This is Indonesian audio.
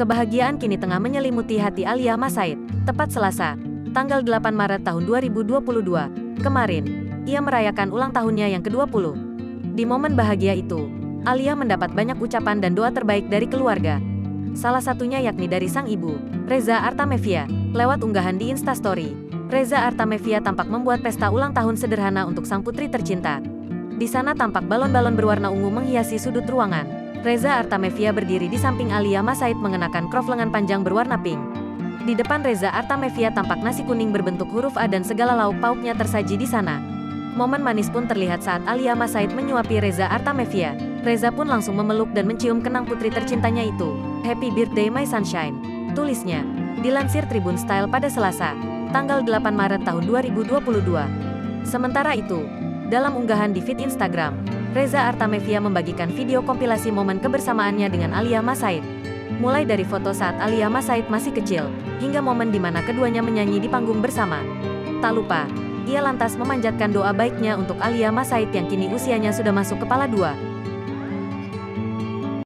Kebahagiaan kini tengah menyelimuti hati Alia Mas Said. Tepat Selasa, tanggal 8 Maret tahun 2022, kemarin, ia merayakan ulang tahunnya yang ke-20. Di momen bahagia itu, Alia mendapat banyak ucapan dan doa terbaik dari keluarga. Salah satunya yakni dari sang ibu, Reza Artamevia. Lewat unggahan di Instastory, Reza Artamevia tampak membuat pesta ulang tahun sederhana untuk sang putri tercinta. Di sana tampak balon-balon berwarna ungu menghiasi sudut ruangan. Reza Artamevia berdiri di samping Alia Mas Said mengenakan krop lengan panjang berwarna pink. Di depan Reza Artamevia tampak nasi kuning berbentuk huruf A dan segala lauk pauknya tersaji di sana. Momen manis pun terlihat saat Alia Mas Said menyuapi Reza Artamevia. Reza pun langsung memeluk dan mencium kenang putri tercintanya itu. "Happy birthday my sunshine," tulisnya. Dilansir Tribun Style pada Selasa, tanggal 8 Maret tahun 2022. Sementara itu, dalam unggahan di feed Instagram, Reza Artamevia membagikan video kompilasi momen kebersamaannya dengan Alia Mas Said. Mulai dari foto saat Alia Mas Said masih kecil, hingga momen di mana keduanya menyanyi di panggung bersama. Tak lupa, ia lantas memanjatkan doa baiknya untuk Alia Mas Said yang kini usianya sudah masuk kepala 2.